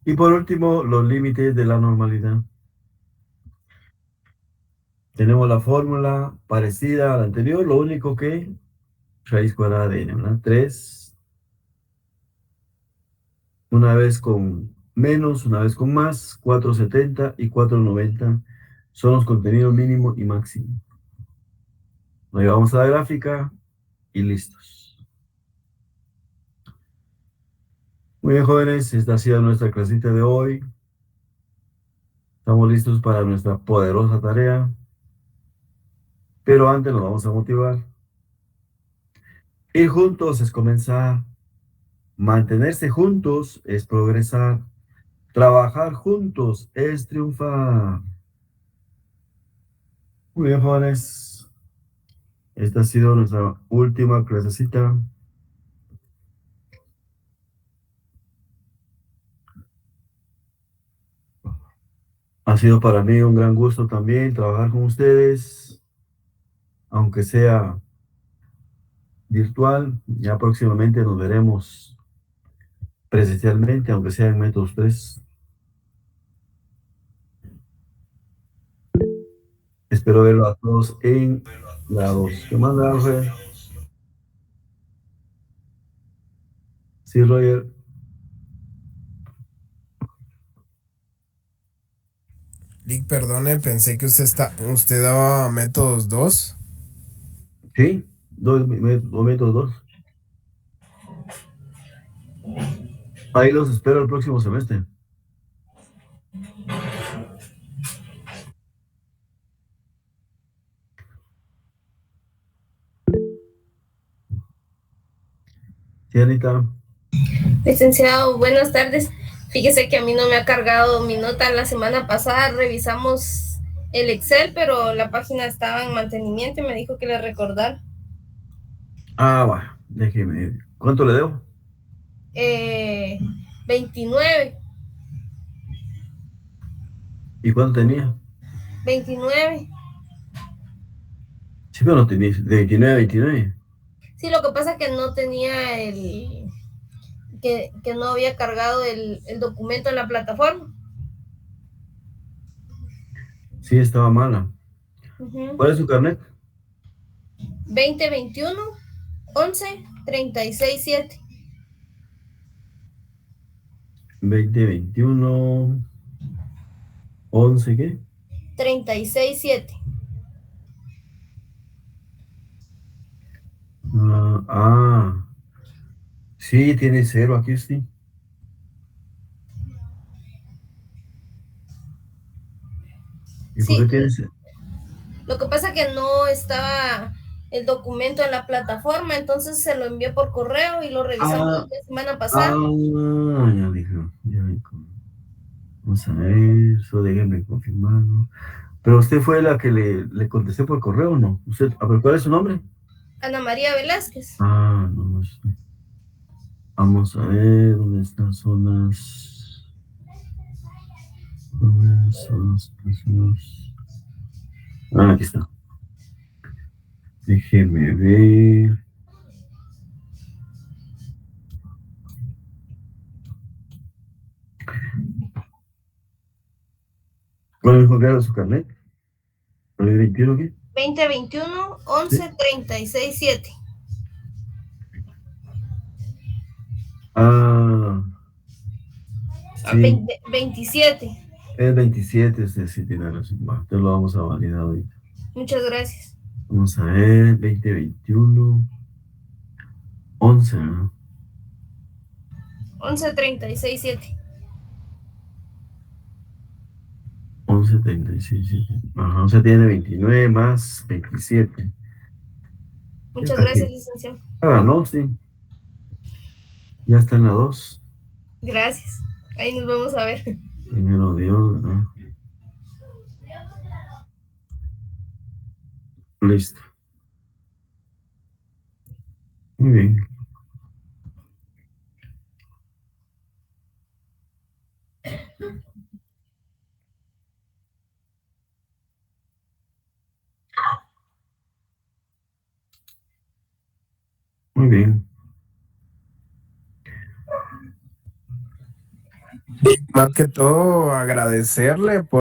Y por último, los límites de la normalidad. Tenemos la fórmula parecida a la anterior, lo único que raíz cuadrada de n, ¿verdad? 3, una vez con menos, una vez con más, 470 y 490 son los contenidos mínimo y máximo. Nos llevamos a la gráfica y listos. Muy bien, jóvenes, esta ha sido nuestra clasita de hoy. Estamos listos para nuestra poderosa tarea. Pero antes nos vamos a motivar. Ir juntos es comenzar. Mantenerse juntos es progresar. Trabajar juntos es triunfar. Muy bien, jóvenes. Esta ha sido nuestra última clasecita. Ha sido para mí un gran gusto también trabajar con ustedes, aunque sea virtual. Ya próximamente nos veremos presencialmente, aunque sea en métodos 3. Espero verlo a todos en la 2. ¿Qué manda, Roger? Sí, Roger. Lick, perdone, pensé que usted daba métodos 2. Sí, métodos 2. Ahí los espero el próximo semestre. Sí, Anita. Licenciado, buenas tardes. Fíjese que a mí no me ha cargado mi nota. La semana pasada revisamos el Excel, pero la página estaba en mantenimiento y me dijo que le recordara. Ah, bueno, déjeme. ¿Cuánto le debo? 29. ¿Y cuánto tenía? 29. Sí, pero no tenía. De 29 a 29. Sí, lo que pasa es que no tenía que no había cargado el documento en la plataforma. Sí, estaba mala. Uh-huh. ¿Cuál es su carnet? 2021 11 36 7. 2021 11, ¿qué? 36 7. Sí, tiene 0 aquí, sí. ¿Y por Sí, qué tiene 0? lo que pasa es que no estaba el documento en la plataforma, entonces se lo envió por correo y lo revisamos Ah, la semana pasada. ya dijo. Vamos a ver, eso déjenme confirmarlo. Pero usted fue la que le contesté por correo, ¿no? Usted, a ver, ¿cuál es su nombre? Ana María Velázquez. No sé. Vamos a ver dónde están zonas. Zonas. Aquí está. Déjeme ver. ¿Cuál es el su carnet? ¿El 21 qué? 2021 Sí. 11 36 7. Sí. 27. Es 27, sí tiene razón. Entonces lo vamos a validar ahorita. Muchas gracias. Vamos a ver, 2021 11, ¿no? 11 36 7. 11.36. Ajá, o sea, tiene 29 más 27. Ya Muchas casi. gracias, licenciado. No, sí. Ya está en la 2. Gracias. Ahí nos vamos a ver. Primero Dios, ¿verdad? Listo. Muy bien. Muy bien. Más que todo, agradecerle por